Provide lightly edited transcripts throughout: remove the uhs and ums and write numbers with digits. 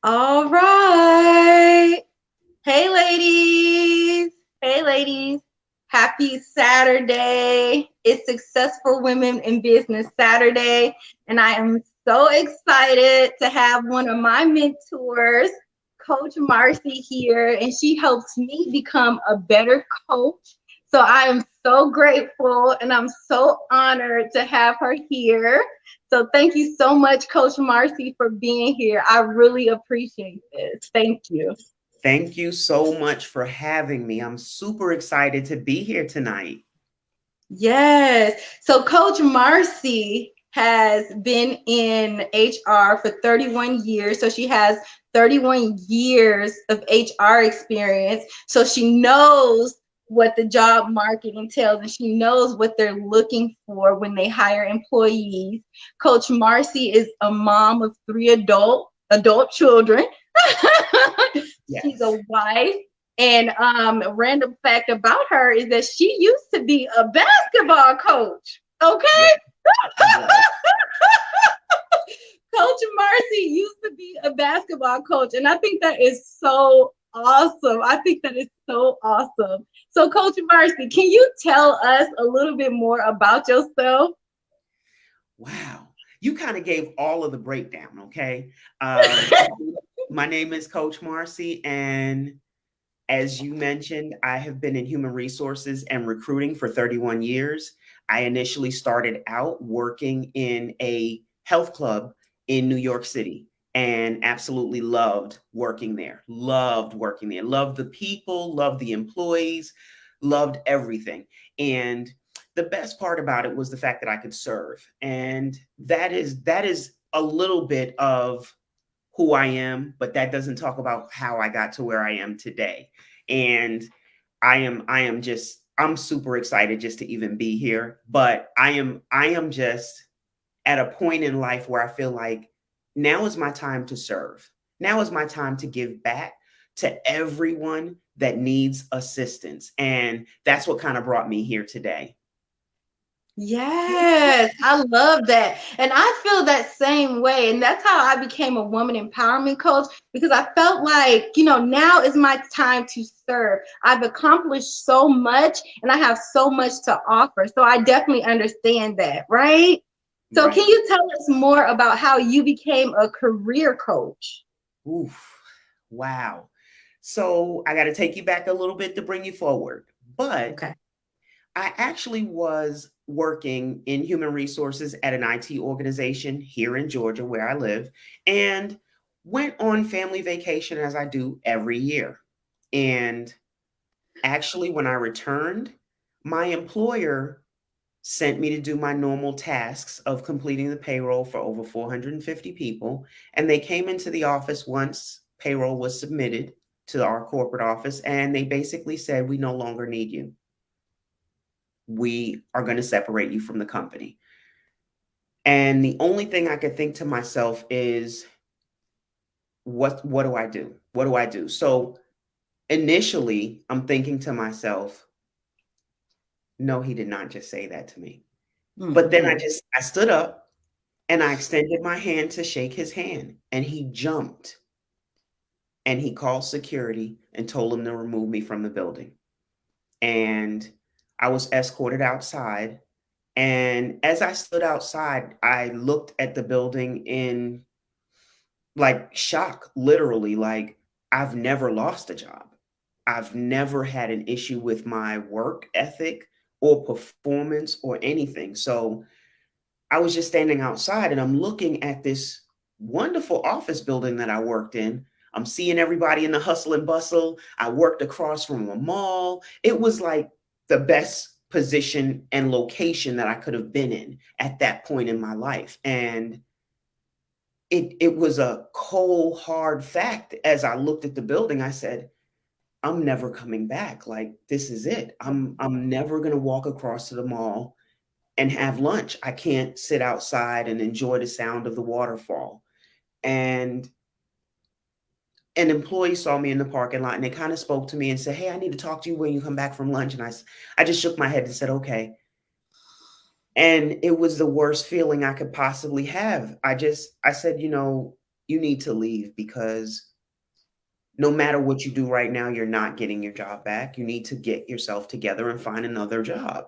All right. Hey, ladies. Hey, ladies. Happy Saturday. It's Successful Women in Business Saturday. And I am so excited to have one of my mentors, Coach Marcy, here. And she helps me become a better coach. So I am so grateful and I'm so honored to have her here. So thank you so much, Coach Marcy, for being here. I really appreciate this. Thank you. Thank you so much for having me. I'm super excited to be here tonight. Yes. So Coach Marcy has been in HR for 31 years. So she has 31 years of HR experience. So she knows what the job market entails and she knows what they're looking for when they hire employees. Coach Marcy is a mom of three adult children. She's a Yes. wife. And a random fact about her is that she used to be a basketball coach. Okay. Yes. Yes. Coach Marcy used to be a basketball coach. And I think that is so awesome. I think that is so awesome. So, Coach Marcy, can you tell us a little bit more about yourself? Wow. You kind of gave all of the breakdown, okay? My name is Coach Marcy, and as you mentioned, I have been in human resources and recruiting for 31 years. I initially started out working in a health club in New York City and absolutely loved working there. Loved working there. Loved the people, loved the employees, loved everything. And the best part about it was the fact that I could serve. And that is a little bit of who I am, but that doesn't talk about how I got to where I am today. And I'm super excited just to even be here. But I am just at a point in life where I feel like now is my time to serve. Now is my time to give back to everyone that needs assistance. And that's what kind of brought me here today. Yes, I love that. And I feel that same way. And that's how I became a woman empowerment coach because I felt like, now is my time to serve. I've accomplished so much and I have so much to offer. So I definitely understand that, right? So can Right. you tell us more about how you became a career coach? Oof. Wow. So I got to take you back a little bit to bring you forward. But Okay. I actually was working in human resources at an IT organization here in Georgia, where I live, and went on family vacation as I do every year. And actually, when I returned, my employer sent me to do my normal tasks of completing the payroll for over 450 people. And they came into the office once payroll was submitted to our corporate office, and they basically said, "We no longer need you. We are going to separate you from the company." And the only thing I could think to myself is, what do I do? What do I do? So initially, I'm thinking to myself, no, he did not just say that to me. But then Hmm. I stood up and I extended my hand to shake his hand, and he jumped and he called security and told them to remove me from the building. And I was escorted outside. And as I stood outside, I looked at the building in like shock, literally. Like, I've never lost a job. I've never had an issue with my work ethic or performance or anything. So I was just standing outside and I'm looking at this wonderful office building that I worked in. I'm seeing everybody in the hustle and bustle. I worked across from a mall. It was like the best position and location that I could have been in at that point in my life. And it was a cold, hard fact. As I looked at the building, I said, I'm never coming back. Like, this is it. I'm never gonna walk across to the mall and have lunch. I can't sit outside and enjoy the sound of the waterfall. And an employee saw me in the parking lot and they kind of spoke to me and said, "Hey, I need to talk to you when you come back from lunch." And I just shook my head and said, "Okay." And it was the worst feeling I could possibly have. I said, you need to leave because no matter what you do right now, you're not getting your job back. You need to get yourself together and find another job.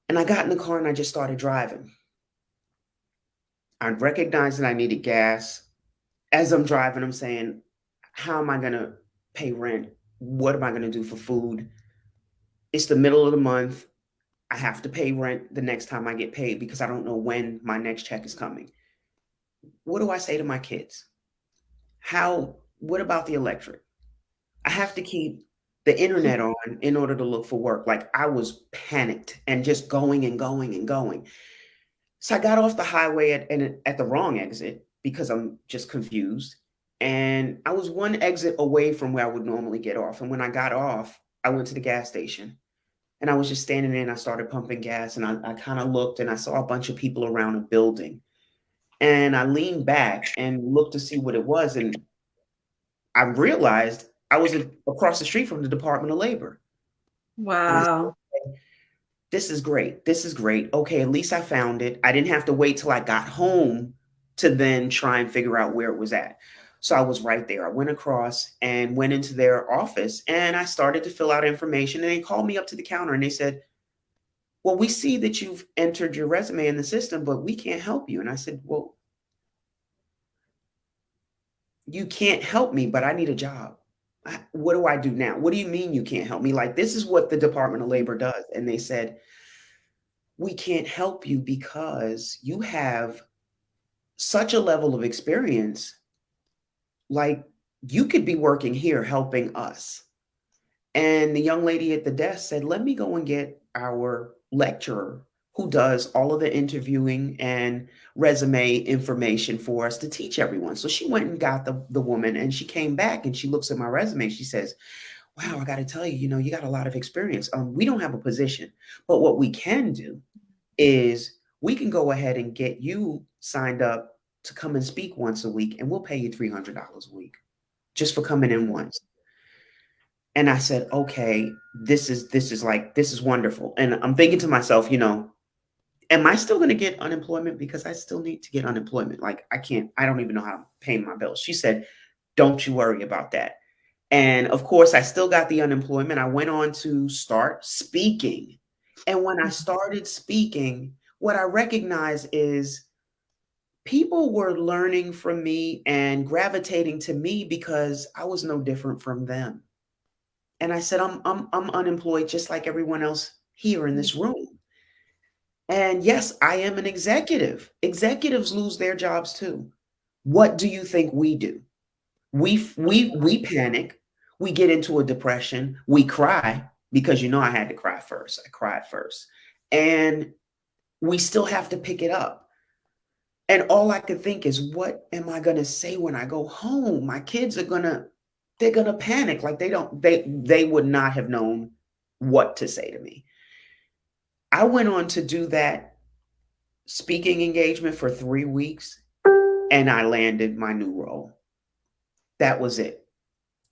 And I got in the car and I just started driving. I recognized that I needed gas. As I'm driving, I'm saying, how am I going to pay rent? What am I going to do for food? It's the middle of the month. I have to pay rent the next time I get paid because I don't know when my next check is coming. What do I say to my kids? What about the electric? I have to keep the internet on in order to look for work. Like I was panicked and just going and going and going. So I got off the highway at the wrong exit because I'm just confused. And I was one exit away from where I would normally get off. And when I got off, I went to the gas station and I was just standing there and I started pumping gas. And I kind of looked and I saw a bunch of people around a building. And I leaned back and looked to see what it was. And I realized I was across the street from the Department of Labor. And I said, Wow. "Okay, this is great. This is great. Okay, at least I found it. I didn't have to wait till I got home to then try and figure out where it was at." So I was right there. I went across and went into their office and I started to fill out information. And they called me up to the counter and they said, "Well, we see that you've entered your resume in the system, but we can't help you." And I said, "Well, you can't help me, but I need a job. What do I do now? What do you mean you can't help me? Like, this is what the Department of Labor does." And they said, "We can't help you because you have such a level of experience. Like, you could be working here helping us." And the young lady at the desk said, "Let me go and get our lecturer who does all of the interviewing and resume information for us to teach everyone." So she went and got the woman and she came back and she looks at my resume. She says, "Wow, I got to tell you, you got a lot of experience. We don't have a position, but what we can do is we can go ahead and get you signed up to come and speak once a week and we'll pay you $300 a week just for coming in once." And I said, "Okay, this is wonderful." And I'm thinking to myself, am I still going to get unemployment because I still need to get unemployment? Like I don't even know how to pay my bills. She said, "Don't you worry about that." And of course, I still got the unemployment. I went on to start speaking. And when I started speaking, what I recognized is people were learning from me and gravitating to me because I was no different from them. And I said, I'm unemployed just like everyone else here in this room. And yes, I am an executive. Executives lose their jobs too. What do you think we do? We panic. We get into a depression. We cry because I had to cry first. I cried first. And we still have to pick it up. And all I could think is, what am I going to say when I go home? My kids they're going to panic. Like they would not have known what to say to me. I went on to do that speaking engagement for 3 weeks and I landed my new role. That was it.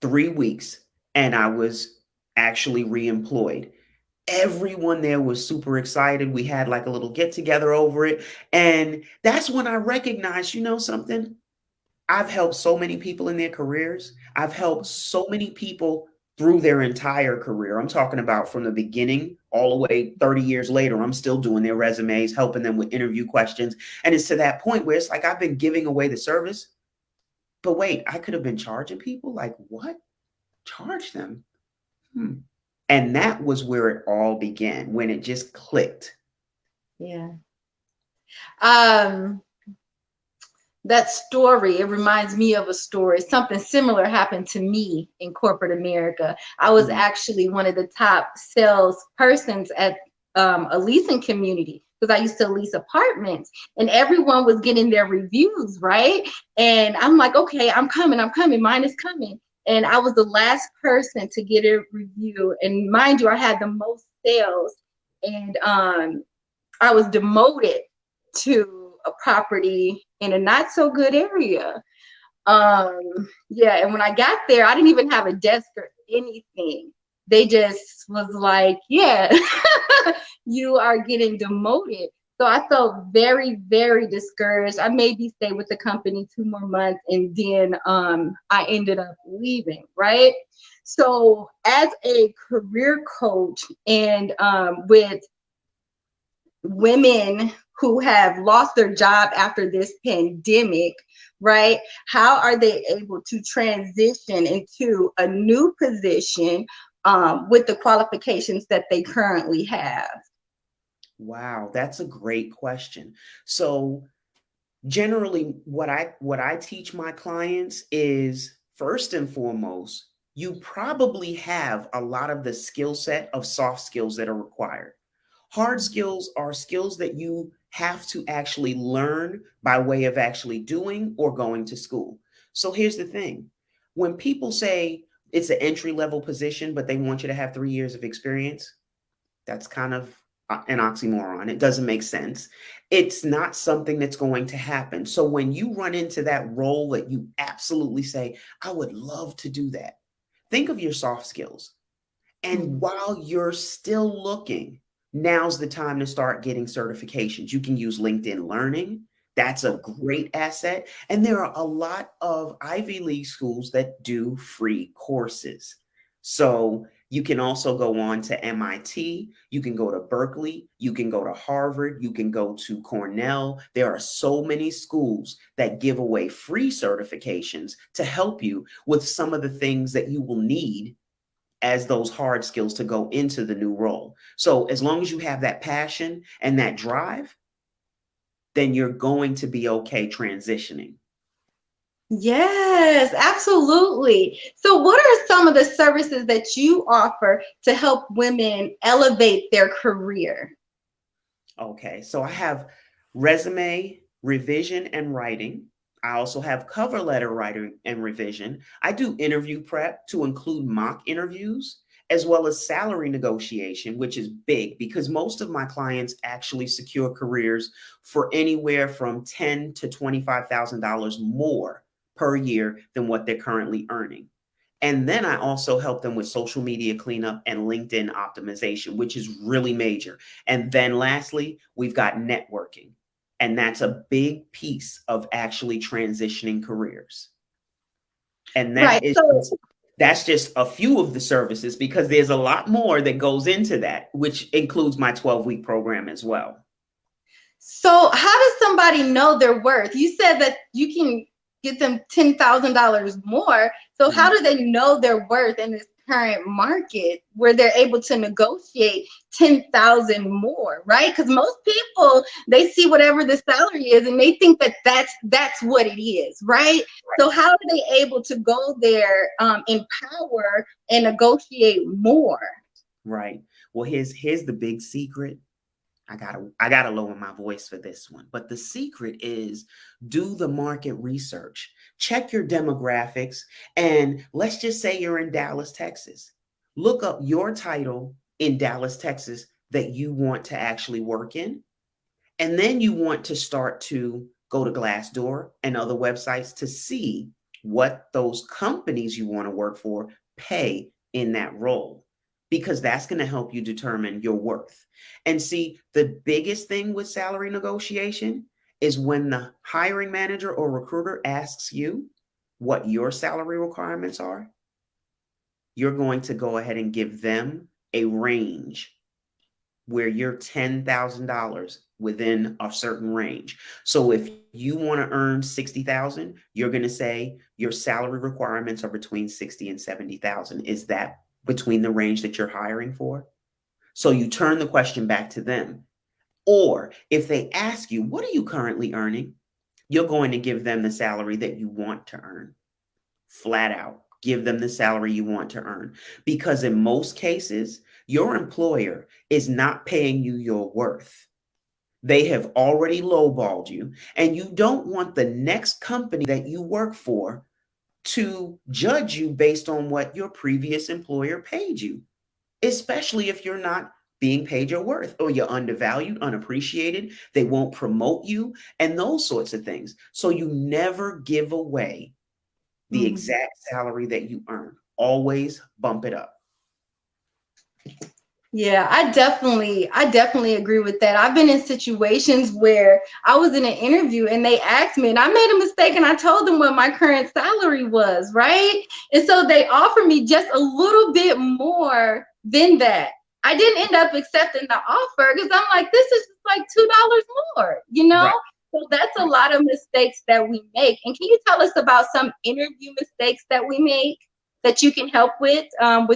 3 weeks and I was actually reemployed. Everyone there was super excited. We had like a little get together over it. And that's when I recognized, something? I've helped so many people in their careers. I've helped so many people through their entire career. I'm talking about from the beginning all the way 30 years later. I'm still doing their resumes, helping them with interview questions. And it's to that point where it's like I've been giving away the service. But wait, I could have been charging people? Like what? Charge them? Hmm. And that was where it all began, when it just clicked. Yeah. Um, that story, it reminds me of a story. Something similar happened to me in corporate America. I was Mhm. actually one of the top sales persons at a leasing community because I used to lease apartments and everyone was getting their reviews, right? And I'm like, okay, I'm coming, mine is coming. And I was the last person to get a review. And mind you, I had the most sales. And I was demoted to a property in a not so good area. Um, yeah, and when I got there, I didn't even have a desk or anything. They just was like, yeah, you are getting demoted. So I felt very, very discouraged. I maybe stayed with the company 2 more months, and then I ended up leaving, right? So as a career coach, and with women who have lost their job after this pandemic, right? How are they able to transition into a new position with the qualifications that they currently have? Wow, that's a great question. So generally what I teach my clients is first and foremost, you probably have a lot of the skill set of soft skills that are required. Hard skills are skills that you have to actually learn by way of actually doing or going to school. So here's the thing. When people say it's an entry level position, but they want you to have 3 years of experience, that's kind of an oxymoron. It doesn't make sense. It's not something that's going to happen. So when you run into that role that you absolutely say, I would love to do that, think of your soft skills. And Mhm. while you're still looking, now's the time to start getting certifications. You can use LinkedIn Learning. That's a great asset. And there are a lot of Ivy League schools that do free courses. So you can also go on to MIT, you can go to Berkeley, you can go to Harvard, you can go to Cornell. There are so many schools that give away free certifications to help you with some of the things that you will need as those hard skills to go into the new role. So as long as you have that passion and that drive, then you're going to be okay transitioning. Yes, absolutely. So, what are some of the services that you offer to help women elevate their career? Okay, so I have resume revision and writing. I also have cover letter writing and revision. I do interview prep to include mock interviews as well as salary negotiation, which is big because most of my clients actually secure careers for anywhere from ten to $25,000 more per year than what they're currently earning. And then I also help them with social media cleanup and LinkedIn optimization, which is really major. And then lastly, we've got networking. And that's a big piece of actually transitioning careers. And Right. So, that's just a few of the services because there's a lot more that goes into that, which includes my 12-week program as well. how does somebody know their worth? You said that you can get them $10,000 more. So, how Mhm. do they know their worth in this current market where they're able to negotiate 10,000 more, right? Because most people, they see whatever the salary is and they think that that's what it is, right? So, how are they able to go there in power and negotiate more? Right. Well, here's the big secret. I gotta lower my voice for this one. But the secret is do the market research. Check your demographics. And let's just say you're in Dallas, Texas. Look up your title in Dallas, Texas that you want to actually work in. And then you want to start to go to Glassdoor and other websites to see what those companies you want to work for pay in that role, because that's going to help you determine your worth. And see, the biggest thing with salary negotiation is when the hiring manager or recruiter asks you what your salary requirements are, you're going to go ahead and give them a range where you're $10,000 within a certain range. So if you want to earn 60,000, you're going to say your salary requirements are between 60 and 70,000. Is that between the range that you're hiring for? So you turn the question back to them. Or if they ask you, what are you currently earning? You're going to give them the salary that you want to earn. Flat out. Give them the salary you want to earn. Because in most cases, your employer is not paying you your worth. They have already lowballed you, and you don't want the next company that you work for to judge you based on what your previous employer paid you, especially if you're not being paid your worth or you're undervalued, unappreciated. They won't promote you and those sorts of things. So you never give away the Mhm. exact salary that you earn. Always bump it up. Yeah, I definitely agree with that. I've been in situations where I was in an interview and they asked me and I made a mistake and I told them what my current salary was, right? And so they offered me just a little bit more than that. I didn't end up accepting the offer because I'm like, this is like $2 more, you know? Right, So that's a right. lot of mistakes that we make. And can you tell us about some interview mistakes that we make that you can help with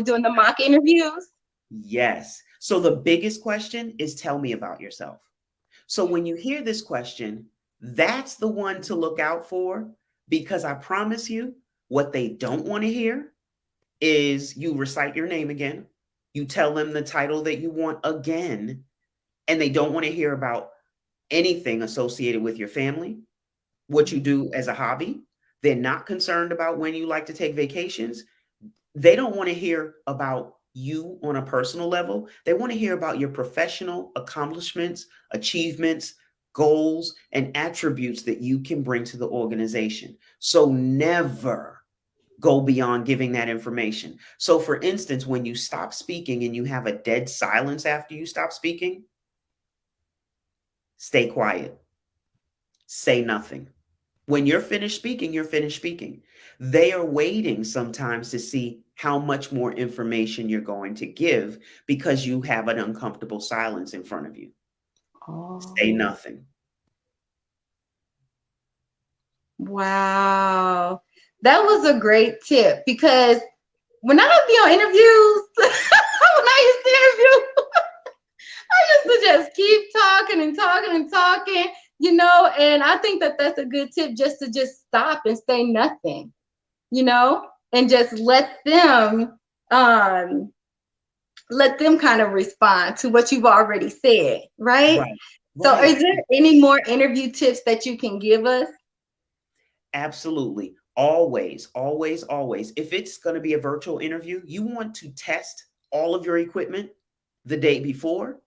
doing the mock interviews? Yes. So the biggest question is tell me about yourself. So when you hear this question, that's the one to look out for because I promise you, what they don't want to hear is you recite your name again, you tell them the title that you want again, and they don't want to hear about anything associated with your family, what you do as a hobby. They're not concerned about when you like to take vacations. They don't want to hear about you on a personal level. They want to hear about your professional accomplishments, achievements, goals, and attributes that you can bring to the organization. So never go beyond giving that information. So, for instance, when you stop speaking and you have a dead silence after you stop speaking, stay quiet, say nothing. When you're finished speaking, you're finished speaking. They are waiting sometimes to see how much more information you're going to give because you have an uncomfortable silence in front of you. Say Oh. nothing. Wow. That was a great tip because when I be on interviews, when I used to interview, I used to just keep talking and talking and talking, and I think that that's a good tip just to just stop and say nothing, and just um let them kind of respond to what you've already said, right? Right. So Right. is there any more interview tips that you can give us? Absolutely. Always, always, always. If it's going to be a virtual interview, you want to test all of your equipment the day before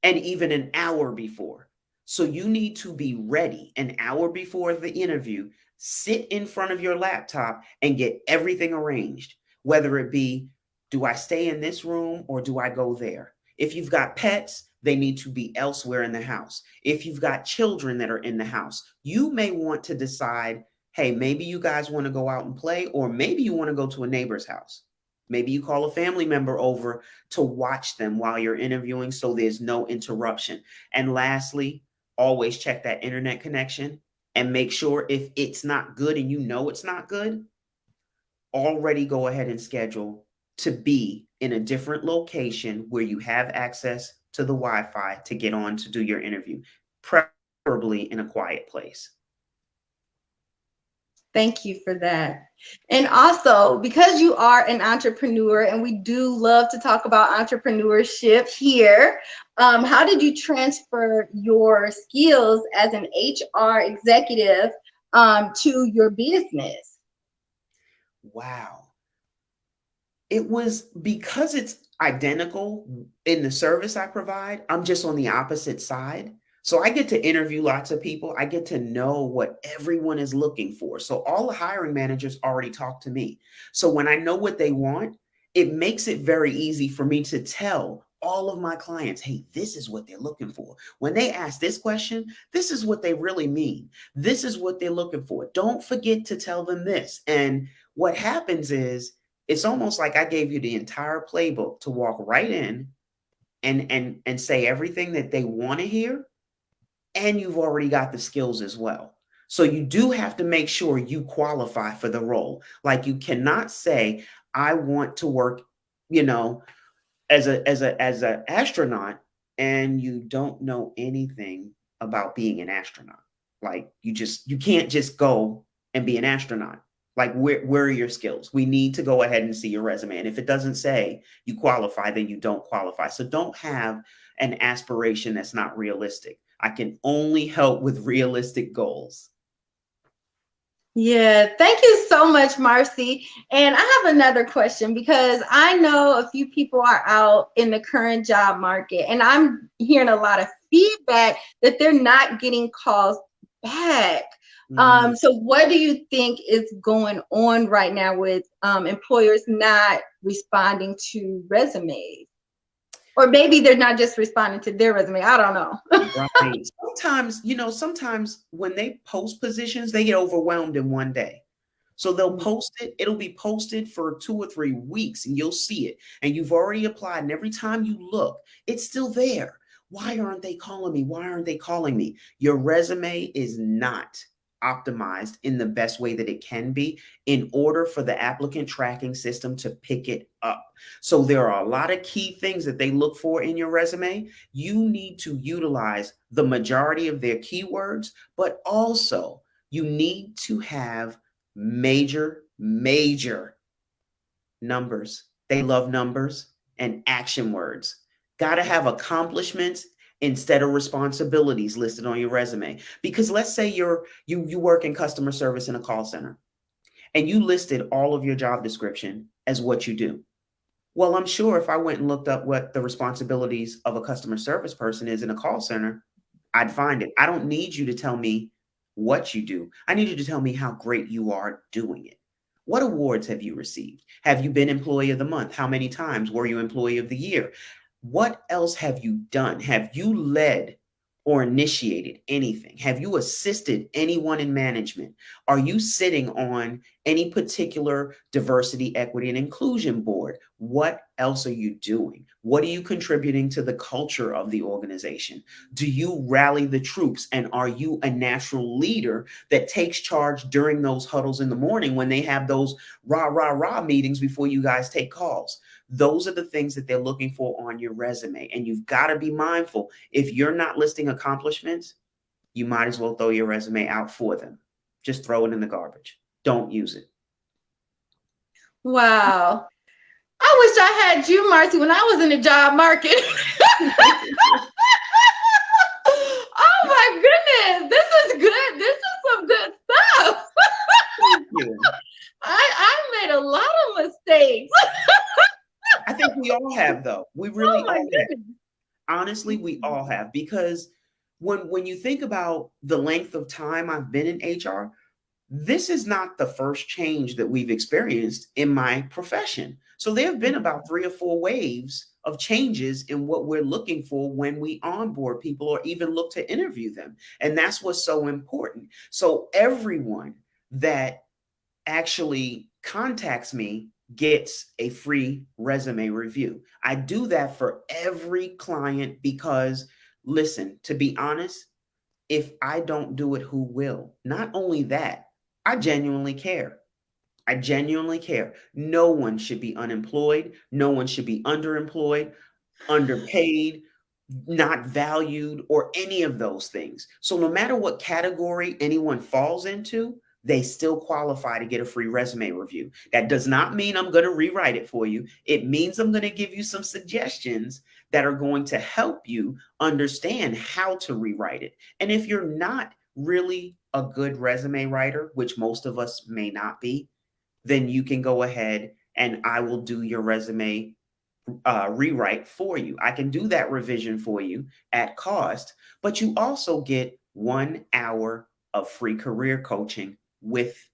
and even an hour before. So you need to be ready an hour before the interview. Sit in front of your laptop and get everything arranged, whether it be, do I stay in this room or do I go there? If you've got pets, they need to be elsewhere in the house. If you've got children that are in the house, you may want to decide, hey, maybe you guys want to go out and play, or maybe you want to go to a neighbor's house. Maybe you call a family member over to watch them while you're interviewing so there's no interruption. And lastly, always check that internet connection and make sure if it's not good and you know it's not good, already go ahead and schedule to be in a different location where you have access to the Wi Fi to get on to do your interview, preferably in a quiet place. Thank you for that. And also, because you are an entrepreneur and we do love to talk about entrepreneurship here, how did you transfer your skills as an HR executive to your business? Wow. It was because it's identical in the service I provide, I'm just on the opposite side. So I get to interview lots of people. I get to know what everyone is looking for. So all the hiring managers already talk to me. So when I know what they want, it makes it very easy for me to tell all of my clients, hey, this is what they're looking for. When they ask this question, this is what they really mean. This is what they're looking for. Don't forget to tell them this. And what happens is, it's almost like I gave you the entire playbook to walk right in and say everything that they want to hear, and you've already got the skills as well. So you do have to make sure you qualify for the role. Like you cannot say I want to work, you know, as a astronaut and you don't know anything about being an astronaut. Like you can't just go and be an astronaut. Like where are your skills? We need to go ahead and see your resume. And if it doesn't say you qualify, then you don't qualify. So don't have an aspiration that's not realistic. I can only help with realistic goals. Yeah, thank you so much, Marcy. And I have another question because I know a few people are out in the current job market, and I'm hearing a lot of feedback that they're not getting calls back. Mhm. So, what do you think is going on right now with employers not responding to resumes? Or maybe they're not just responding to their resume. I don't know. Right. Sometimes, sometimes when they post positions, they get overwhelmed in one day. So they'll post it, it'll be posted for 2 or 3 weeks and you'll see it. And you've already applied. And every time you look, it's still there. Why aren't they calling me? Why aren't they calling me? Your resume is not optimized in the best way that it can be in order for the applicant tracking system to pick it up. So there are a lot of key things that they look for in your resume. You need to utilize the majority of their keywords, but also you need to have major numbers. They love numbers and action words. Got to have accomplishments instead of responsibilities listed on your resume. Because let's say you work in customer service in a call center and you listed all of your job description as what you do. Well, I'm sure if I went and looked up what the responsibilities of a customer service person is in a call center, I'd find it. I don't need you to tell me what you do. I need you to tell me how great you are doing it. What awards have you received? Have you been Employee of the Month? How many times were you Employee of the Year? What else have you done? Have you led or initiated anything? Have you assisted anyone in management? Are you sitting on any particular diversity, equity, and inclusion board? What else are you doing? What are you contributing to the culture of the organization? Do you rally the troops? And are you a natural leader that takes charge during those huddles in the morning when they have those rah meetings before you guys take calls? Those are the things that they're looking for on your resume. And you've got to be mindful. If you're not listing accomplishments, you might as well throw your resume out for them. Just throw it in the garbage. Don't use it. Wow. I wish I had you, Marcy, when I was in the job market. Oh my goodness. This is good. This is some good stuff. Thank you. I made a lot of mistakes. I think we all have, though. We really Oh my all have. goodness. Honestly, we all have, because when you think about the length of time I've been in HR, this is not the first change that we've experienced in my profession. So there have been about 3 or 4 waves of changes in what we're looking for when we onboard people or even look to interview them. And that's what's so important. So everyone that actually contacts me gets a free resume review. I do that for every client because, listen, to be honest, if I don't do it, who will? Not only that, I genuinely care. I genuinely care. No one should be unemployed. No one should be underemployed, underpaid, not valued, or any of those things. So no matter what category anyone falls into, they still qualify to get a free resume review. That does not mean I'm going to rewrite it for you. It means I'm going to give you some suggestions that are going to help you understand how to rewrite it. And if you're not really a good resume writer, which most of us may not be, then you can go ahead and I will do your resume rewrite for you. I can do that revision for you at cost, but you also get 1 hour of free career coaching with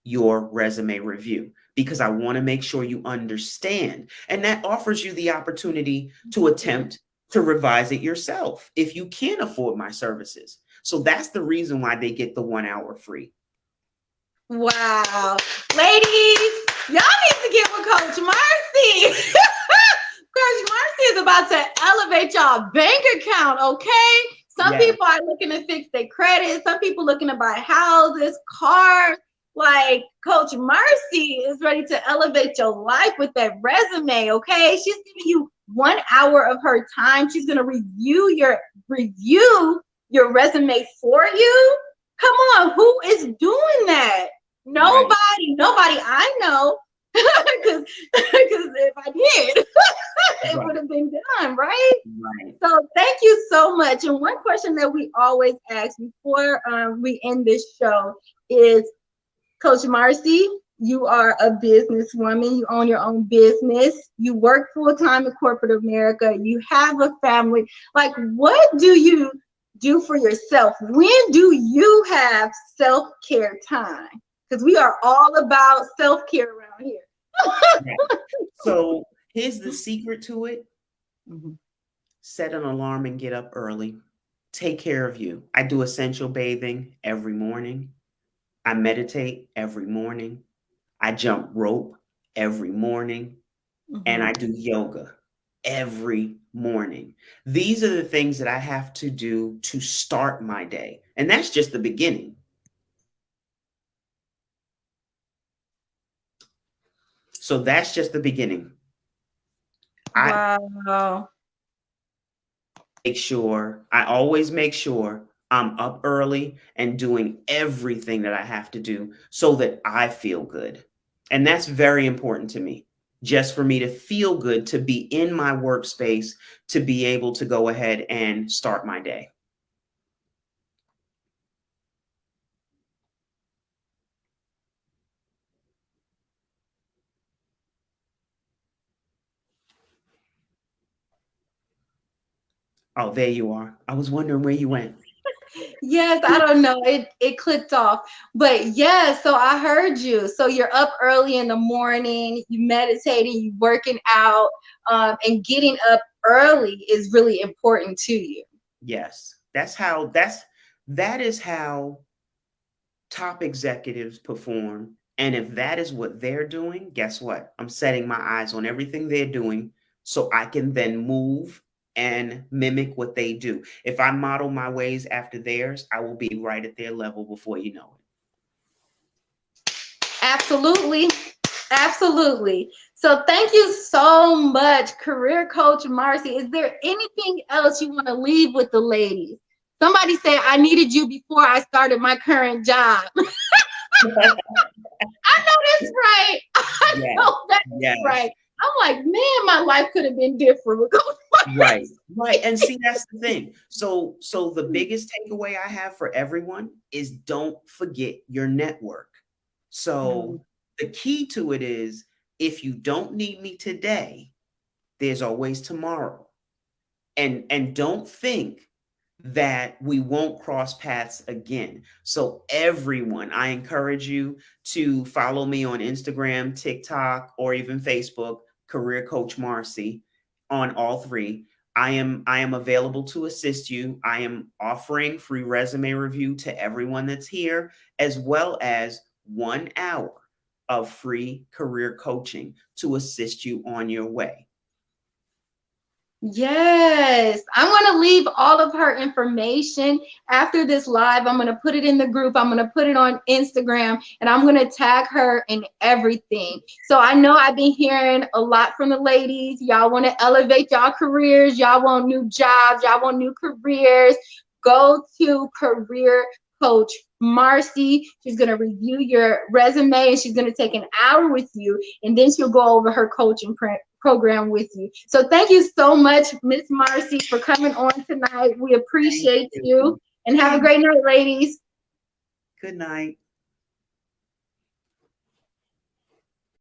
your resume review because I want to make sure you understand. And that offers you the opportunity to attempt to revise it yourself if you can't afford my services. So that's the reason why they get the 1 hour free. Wow. Ladies, y'all need to get with Coach Marcy. Coach Marcy is about to elevate y'all bank account, okay? Some Yes. people are looking to fix their credit. Some people looking to buy houses, cars. Like Coach Marcy is ready to elevate your life with that resume, okay? She's giving you 1 hour of her time. She's gonna review your resume for you. Come on, who is doing that? Nobody I know. Because if I did, it would have been done, right? Right. So thank you so much. And one question that we always ask before we end this show is, Coach Marcy, you are a businesswoman. You own your own business. You work full-time in corporate America. You have a family. Like, what do you do for yourself? When do you have self-care time? Because we are all about self-care around here. So here's the secret to it. set an alarm and get up early. Take care of you. I do essential bathing every morning. I meditate every morning. I jump rope every morning. And I Mhm. do yoga every morning. These are the things that I have to do to start my day. And that's just the beginning. So that's just the beginning. I Wow. make sure, I always make sure I'm up early and doing everything that I have to do so that I feel good. And that's very important to me. Just for me to feel good, to be in my workspace, to be able to go ahead and start my day. Oh, there you are. I was wondering where you went. Yes, I don't know. It clicked off. But yeah, so I heard you. So you're up early in the morning, you meditating, you working out, and getting up early is really important to you. Yes. That is how top executives perform. And if that is what they're doing, guess what? I'm setting my eyes on everything they're doing so I can then move and mimic what they do. If I model my ways after theirs, I will be right at their level before you know Absolutely. Absolutely. So thank you so much, career coach Marcy. Is there anything else you want to leave with the ladies? Somebody said I needed you before I started my current job. it. I know that's right. I Yes. know that's Yes. right. I'm like, man, my life could have been different with Coach Right, right, and Marcy. see, that's the thing. So the biggest takeaway I have for everyone is don't forget your network. So the key to it is if you don't need me today, there's always tomorrow. And don't think that we won't cross paths again. So everyone, I encourage you to follow me on Instagram, TikTok, or even Facebook, Career Coach Marcy, on all three. I am available to assist you. I am offering free resume review to everyone that's here, as well as 1 hour of free career coaching to assist you on your way. Yes, I'm going to leave all of her information after this live. I'm going to put it in the group. I'm going to put it on Instagram and I'm going to tag her in everything. So I know I've been hearing a lot from the ladies. Y'all want to elevate y'all careers. Y'all want new jobs. Y'all want new careers. Go to Career Coach Marcy. She's going to review your resume and she's going to take an hour with you and then she'll go over her coaching program with you. So thank you so much, Miss Marcy, for coming on tonight. We Thank appreciate you you. and have a great night, ladies. Good night.